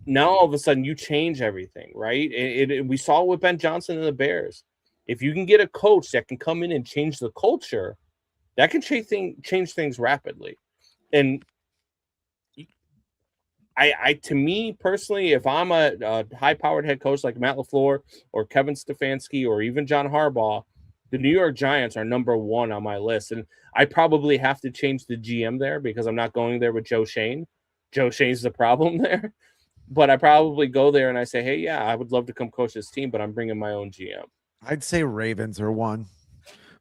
Now all of a sudden you change everything, right? We saw it with Ben Johnson and the Bears. If you can get a coach that can come in and change the culture, that can change things rapidly. And to me personally, if I'm a high-powered head coach like Matt LaFleur or Kevin Stefanski or even John Harbaugh, the New York Giants are number 1 on my list. And I probably have to change the GM there because I'm not going there with Joe Shane. Joe Shane's the problem there. But I probably go there and I say, hey, yeah, I would love to come coach this team, but I'm bringing my own GM. I'd say Ravens are 1.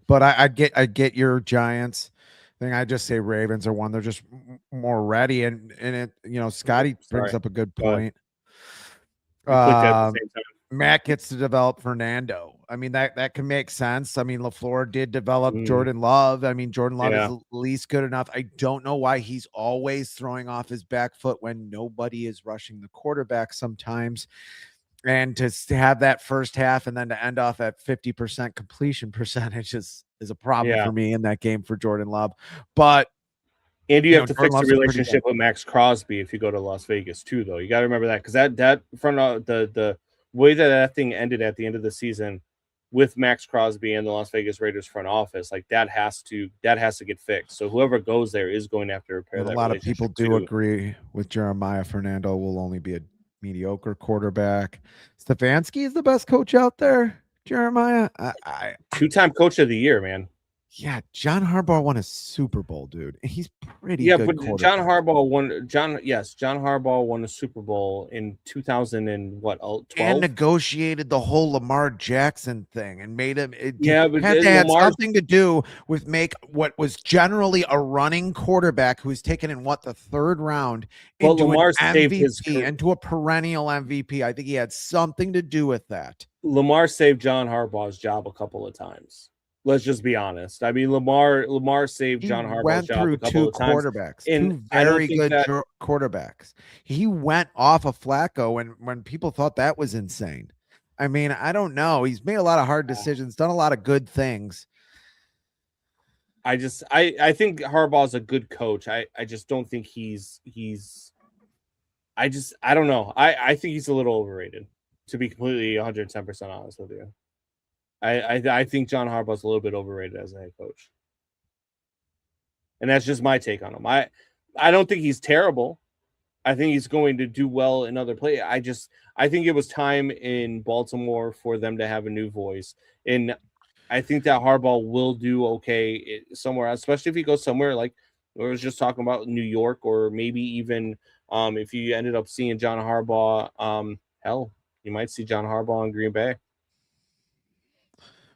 But I get your Giants thing. I just say Ravens are 1. They're just more ready. And it, Scotty brings up a good point. Matt gets to develop Fernando. That can make sense. LaFleur did develop Jordan Love. Jordan Love is at least good enough. I don't know why he's always throwing off his back foot when nobody is rushing the quarterback sometimes. And to have that first half and then to end off at 50% completion percentage is a problem for me in that game for Jordan Love. But and you have to fix the relationship with Max Crosby if you go to Las Vegas too, though. You got to remember that, because that front of the way that thing ended at the end of the season, with Max Crosby and the Las Vegas Raiders front office. Like that has to get fixed. So whoever goes there is going to have to repair And that. a lot of people do too. agree with Jeremiah. Fernando will only be a mediocre quarterback. Stefanski is the best coach out there. Jeremiah, I 2-time coach of the year, man. Yeah, John Harbaugh won a Super Bowl, dude. He's pretty Yeah, good. but John Harbaugh won. John Harbaugh won a Super Bowl in 2012 and negotiated the whole Lamar Jackson thing and made him. It but had something to do with make what was generally a running quarterback who's taken in the third round into Lamar an saved MVP, into a perennial MVP. I think he had something to do with that. Lamar saved John Harbaugh's job a couple of times. Let's just be honest. I mean, Lamar saved John Harbaugh's job a couple of times. Two very good quarterbacks. He went off of Flacco when people thought that was insane. I mean, I don't know. He's made a lot of hard decisions, done a lot of good things. I think Harbaugh's a good coach. I just don't think I don't know. I think he's a little overrated, to be completely 110% honest with you. I think John Harbaugh's a little bit overrated as a head coach. And that's just my take on him. I don't think he's terrible. I think he's going to do well in other plays. I think it was time in Baltimore for them to have a new voice. And I think that Harbaugh will do okay somewhere else, especially if he goes somewhere like we were just talking about New York, or maybe even if you ended up seeing John Harbaugh, hell, you might see John Harbaugh in Green Bay.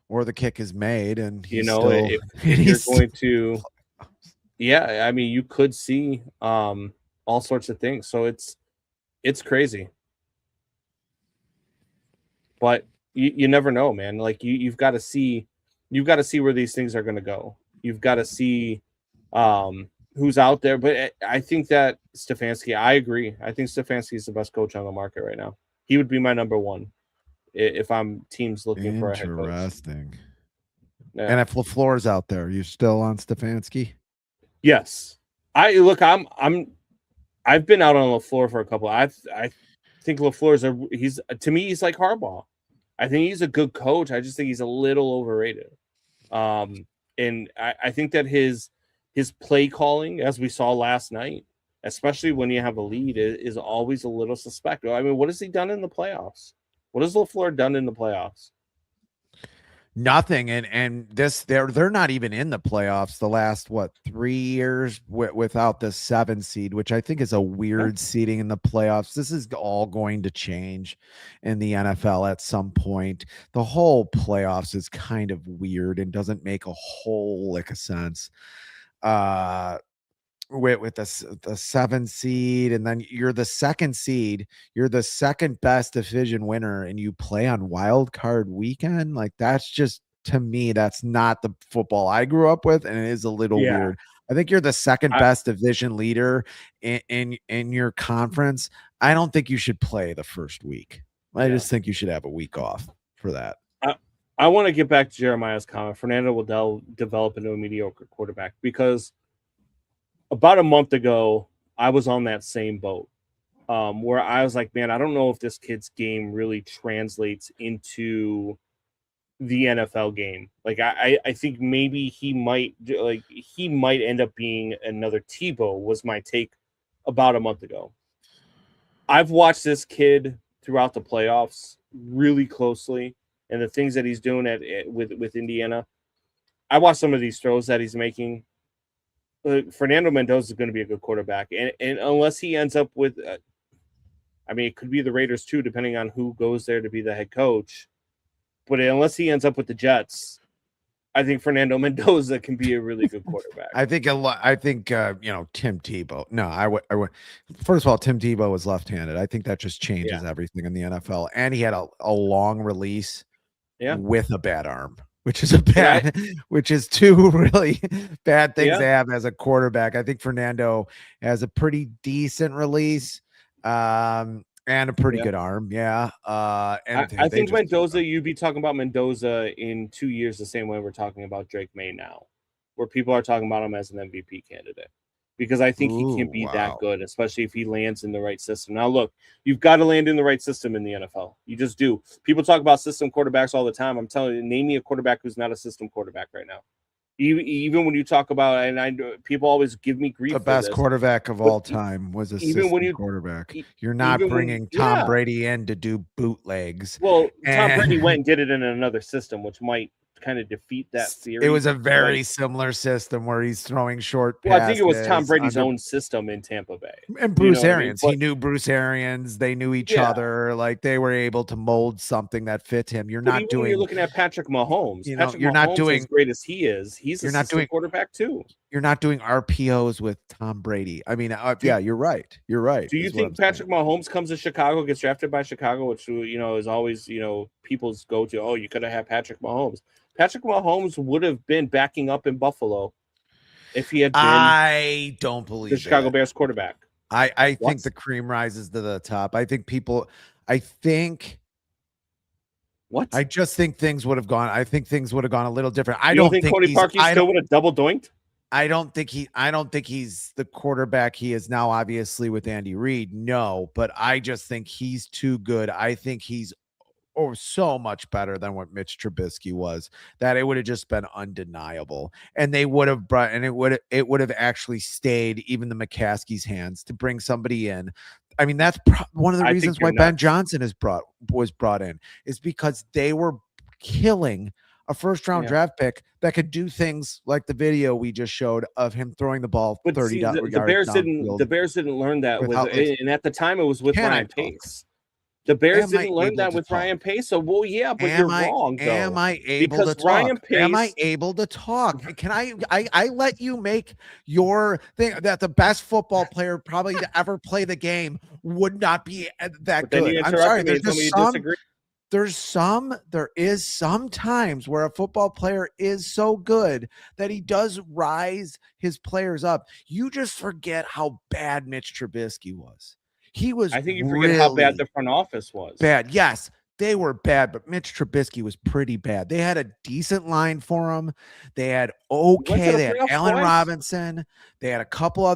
Or the kick is made, and he's if you're going to, I mean, you could see all sorts of things. So it's crazy, but you never know, man. Like you've got to see where these things are going to go. You've got to see who's out there. But I think that Stefanski, I agree. I think Stefanski is the best coach on the market right now. He would be my number one if I'm teams looking for a head coach. Interesting. Yeah. And if LaFleur's out there, you still on Stefanski? Yes. I've been out on LaFleur for a couple. I think LaFleur's to me he's like Harbaugh. I think he's a good coach. I just think he's a little overrated. And I think that his play calling, as we saw last night, especially when you have a lead, is always a little suspect. I mean, what has he done in the playoffs? What has LaFleur done in the playoffs? Nothing. And this they're not even in the playoffs the last 3 years without the 7 seed, which I think is a weird seeding in the playoffs. This is all going to change in the NFL at some point. The whole playoffs is kind of weird and doesn't make a whole lick of sense. With the 7 seed, and then you're the 2nd seed, you're the 2nd best division winner, and you play on WildCard Weekend. Like, that's just, to me, that's not the football I grew up with, and it is a little weird. I think you're the 2nd best division leader in your conference. I don't think you should play the first week. I just think you should have a week off for that. I want to get back to Jeremiah's comment. Fernando will develop into a mediocre quarterback, because about a month ago, I was on that same boat where I was like, man, I don't know if this kid's game really translates into the NFL game. Like, I think maybe he might end up being another Tebow, was my take about a month ago. I've watched this kid throughout the playoffs really closely, and the things that he's doing with Indiana. I watched some of these throws that he's making. Fernando Mendoza is going to be a good quarterback, and unless he ends up with, it could be the Raiders too, depending on who goes there to be the head coach. But unless he ends up with the Jets, I think Fernando Mendoza can be a really good quarterback. I think Tim Tebow. No, I would. First of all, Tim Tebow was left-handed. I think that just changes everything in the NFL. And he had a long release with a bad arm, which is which is two really bad things to have as a quarterback. I think Fernando has a pretty decent release. And a pretty good arm, and I think Mendoza. You'd be talking about Mendoza in 2 years the same way we're talking about Drake May now, where people are talking about him as an MVP candidate. because I think he can Ooh, be wow. that good, especially if he lands in the right system. Now, look, you've got to land in the right system in the NFL. You just do. People talk about system quarterbacks all the time. I'm telling you, name me a quarterback who's not a system quarterback right now. Even when you talk about, and I know people always give me grief The for best this, quarterback of but all time was a even when system you quarterback. e- You're not even when bringing Tom Brady in to do bootlegs. well, Tom And Brady went and did it in another system, which might kind of defeat that theory. it was a But very similar system where he's throwing short well, I think it was Tom passes Brady's under own system in Tampa Bay. and You know Bruce what I mean? Arians. But He knew Bruce Arians. They knew each yeah, other. Like they were able to mold something that fit him. You're but not even when you're doing, looking at Patrick Mahomes, you know, Patrick Mahomes, as great as he is, he's a you're not system doing quarterback too. you're not doing RPOs with Tom Brady. I mean, yeah, you're right. You're right. Do you is what I'm think Patrick Mahomes comes to Chicago, gets drafted by Chicago, which is always people's go to? Oh, you could have had Patrick Mahomes. Patrick Mahomes would have been backing up in Buffalo if he had been I don't believe the Chicago that. Bears quarterback. I What? think the cream rises to the top. I think What? I just think things would have gone. I think things would have gone a little different. You don't think Cody Parkey still would have double doinked? I don't think he's the quarterback he is now, obviously, with Andy Reid. No, but I just think he's too good. I think he's so much better than what Mitch Trubisky was, that it would have just been undeniable. And they would have brought, and it would have actually stayed even the McCaskey's hands to bring somebody in. I mean, that's one of the reasons why Ben Johnson was brought in, is because they were killing a first-round draft pick that could do things like the video we just showed of him throwing the ball 30 yards. The Bears didn't learn that and at the time it was with Ryan Pace. The Bears didn't learn that with Ryan Pace. So, well, yeah, but you're wrong, though. Am I able to talk? Ryan Pace, am I able to talk? Can I let you make your thing that the best football player probably to ever play the game would not be that good? I'm sorry. There is some times where a football player is so good that he does rise his players up. You just forget how bad Mitch Trubisky was. I think you forget how bad the front office was. Bad. Yes, they were bad, but Mitch Trubisky was pretty bad. They had a decent line for him. They had they had Allen Robinson. They had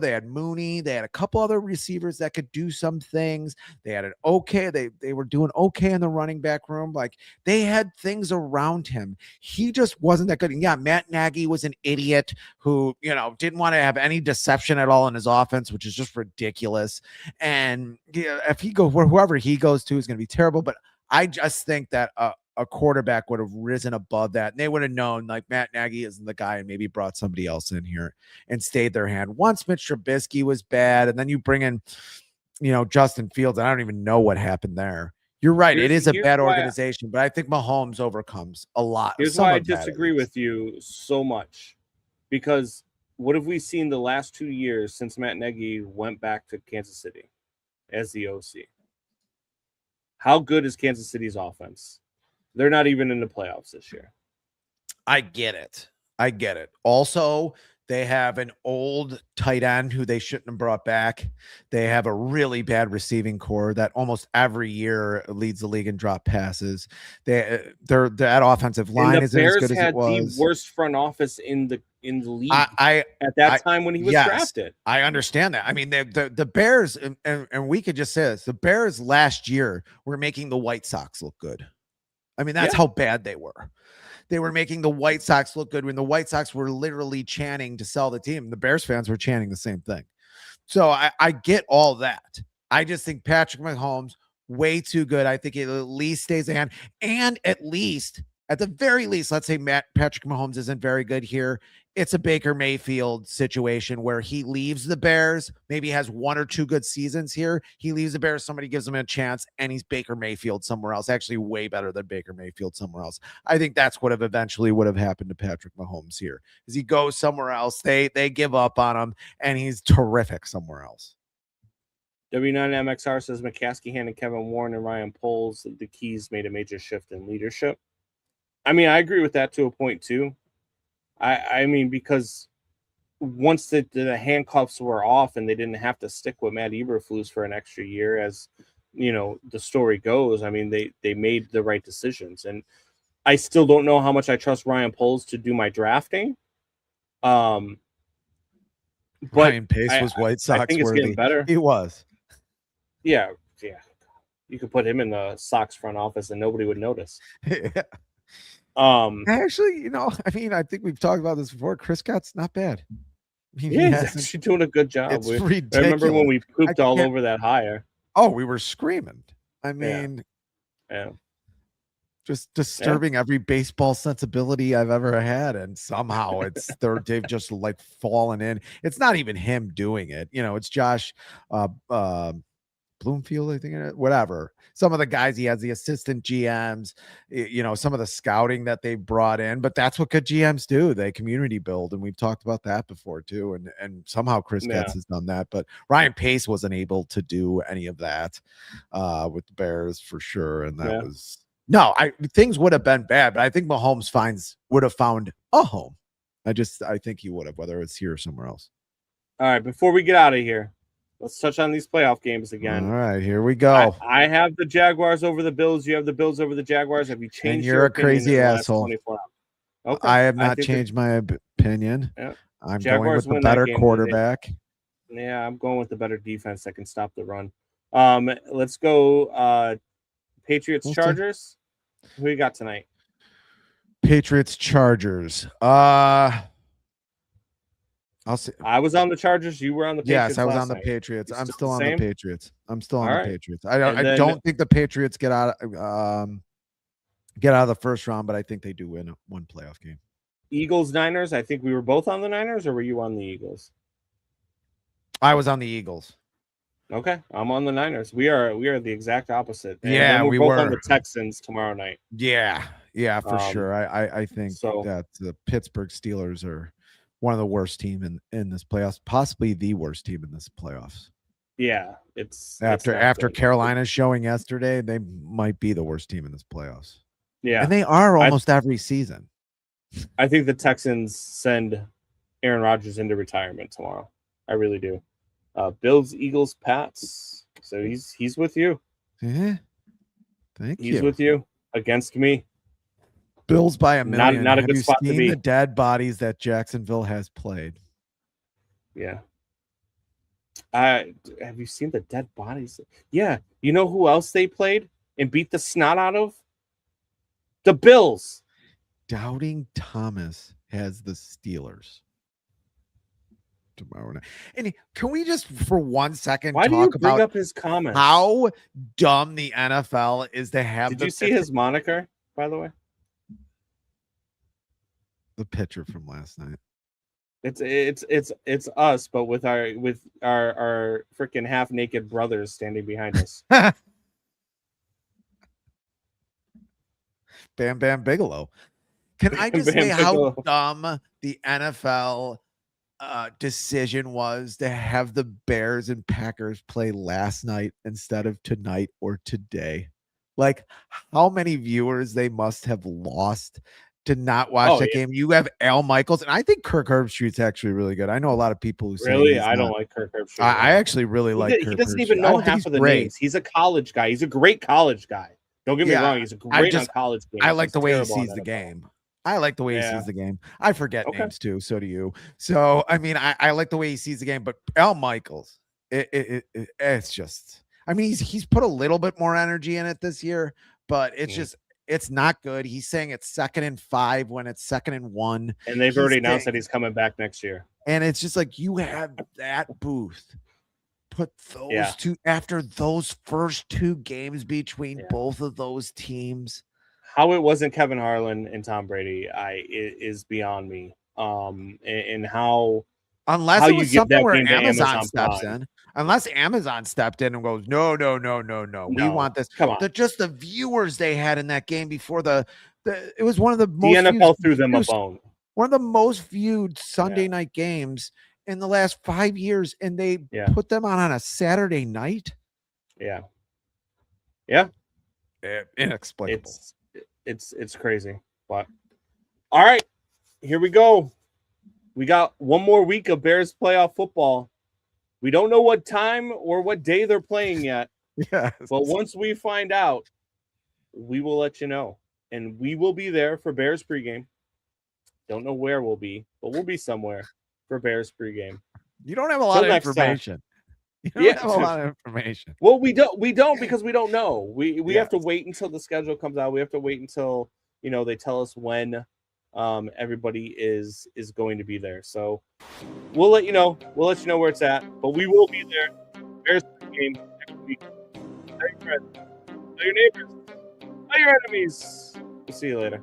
they had Mooney. They had a couple other receivers that could do some things. They had they were doing okay in the running back room. Like they had things around him. He just wasn't that good. And yeah, Matt Nagy was an idiot who, didn't want to have any deception at all in his offense, which is just ridiculous. And if whoever he goes to is going to be terrible. But I just think that a quarterback would have risen above that, and they would have known like Matt Nagy isn't the guy, and maybe brought somebody else in here and stayed their hand. Once Mitch Trubisky was bad, and then you bring in, Justin Fields, and I don't even know what happened there. You're right. It is a bad organization, but I think Mahomes overcomes a lot. Here's why I disagree with you so much, because what have we seen the last 2 years since Matt Nagy went back to Kansas City as the OC? How good is Kansas City's offense? They're not even in the playoffs this year. I get it. Also, they have an old tight end who they shouldn't have brought back. They have a really bad receiving core that almost every year leads the league in drop passes. That offensive line isn't as good as it was. The Bears had the worst front office in the league at that time when he was drafted. I understand that. I mean, the Bears, and we could just say this: the Bears last year were making the White Sox look good. I mean, that's how bad they were. They were making the White Sox look good when the White Sox were literally chanting to sell the team. The Bears fans were chanting the same thing. So I get all that. I just think Patrick Mahomes, way too good. I think it at least stays a hand. And at the very least, let's say Patrick Mahomes isn't very good here. It's a Baker Mayfield situation where he leaves the Bears, maybe has 1 or 2 good seasons here. He leaves the Bears, somebody gives him a chance, and he's Baker Mayfield somewhere else. Actually, way better than Baker Mayfield somewhere else. I think that's what eventually would have happened to Patrick Mahomes here. Is he goes somewhere else, they give up on him, and he's terrific somewhere else. W9MXR says McCaskey handed Kevin Warren and Ryan Poles the keys, made a major shift in leadership. I mean, I agree with that to a point too. I mean, because once the handcuffs were off and they didn't have to stick with Matt Eberflus for an extra year, as the story goes, I mean, they made the right decisions. And I still don't know how much I trust Ryan Poles to do my drafting. But Ryan Pace was White I Sox think it's getting worthy. better. He was. Yeah. You could put him in the Sox front office and nobody would notice. Yeah. Actually, I mean, I think we've talked about this before. Chris Scott's not bad. I mean, he's actually doing a good job. It's I ridiculous. remember when we pooped all over that hire. Oh, we were screaming. I mean, yeah. Just disturbing every baseball sensibility I've ever had, and somehow they've just like fallen in. It's not even him doing it. It's Josh Bloomfield, I think, whatever. Some of the guys he has, the assistant GMs, some of the scouting that they brought in, but that's what good GMs do. They community build. And we've talked about that before too. And somehow Chris Getz has done that, but Ryan Pace wasn't able to do any of that with the Bears for sure. And that was, things would have been bad, but I think Mahomes would have found a home. I think he would have, whether it's here or somewhere else. All right. Before we get out of here, let's touch on these playoff games again. All right, here we go. I have the Jaguars over the Bills. You have the Bills over the Jaguars. Have you changed? And you're a crazy asshole. Okay. I have not changed my opinion. Yeah. I'm Jaguars going with the better quarterback. Yeah, I'm going with the better defense that can stop the run. Let's go Patriots Chargers. Who you got tonight? Patriots Chargers. I'll see. I was on the Chargers. You were on the Patriots. Yes, I was on the Patriots. I'm still on the Patriots. I'm still on the Patriots. I don't think the Patriots get out of the first round, but I think they do win one playoff game. Eagles Niners. I think we were both on the Niners, or were you on the Eagles? I was on the Eagles. Okay, I'm on the Niners. We are the exact opposite. And we're both on the Texans tomorrow night. Yeah, for sure. I think that the Pittsburgh Steelers are one of the worst team in this playoffs, possibly the worst team in this playoffs. Yeah, it's after Carolina's showing yesterday, they might be the worst team in this playoffs. Yeah, and they are almost every season. I think the Texans send Aaron Rodgers into retirement tomorrow. I really do. Bills, Eagles, Pats. So he's with you. Yeah, thank you. He's with you against me. Bills by a million. Not a good spot to be. The dead bodies that Jacksonville has played. Yeah. Have you seen the dead bodies? Yeah. You know who else they played and beat the snot out of? The Bills. Doubting Thomas has the Steelers tomorrow night. And can we just for 1 second talk about his comments? How dumb the NFL is to have. Did you see his moniker, by the way? The picture from last night. It's us, but with our freaking half naked brothers standing behind us. Bam Bam Bigelow. Can I just say how dumb the NFL decision was to have the Bears and Packers play last night instead of tonight or today? Like, how many viewers they must have lost to not watch that game. You have Al Michaels, and I think Kirk Herbstreit's actually really good. I know a lot of people who say I don't like Kirk Herbstreit. I actually really like Kirk Herbstreit. He doesn't even know half of the names. He's a college guy. He's a great college guy. Don't get me wrong. He's a great on college games. I like the way he sees the game. I like the way he sees the game. I forget names too. So do you. So, I mean, I like the way he sees the game, but Al Michaels, it's just, I mean, he's put a little bit more energy in it this year, but it's just, it's not good. He's saying it's 2nd and 5 when it's 2nd and 1. And they've already announced that he's coming back next year. And it's just like, you have that booth. Put those two after those first 2 games between both of those teams. How it wasn't Kevin Harlan and Tom Brady is beyond me. And how unless it was something where Amazon steps in. Unless Amazon stepped in and goes, no. We want this. Come on. Just the viewers they had in that game before it was one of the most. The NFL threw them a bone. One of the most viewed Sunday night games in the last 5 years, and they put them on a Saturday night. Yeah. Inexplicable. It's crazy. But all right, here we go. We got one more week of Bears playoff football. We don't know what time or what day they're playing yet. Yes. But once we find out, we will let you know. And we will be there for Bears pregame. Don't know where we'll be, but we'll be somewhere for Bears pregame. You don't have a lot Till of next time. information. You don't Yeah. have a lot of information. Well, we don't because we don't know. We Yes. have to wait until the schedule comes out. We have to wait until they tell us when everybody is going to be there. So we'll let you know. We'll let you know where it's at. But we will be there. Bears game next week. Tell your friends. Tell your neighbors. Tell your enemies. We'll see you later.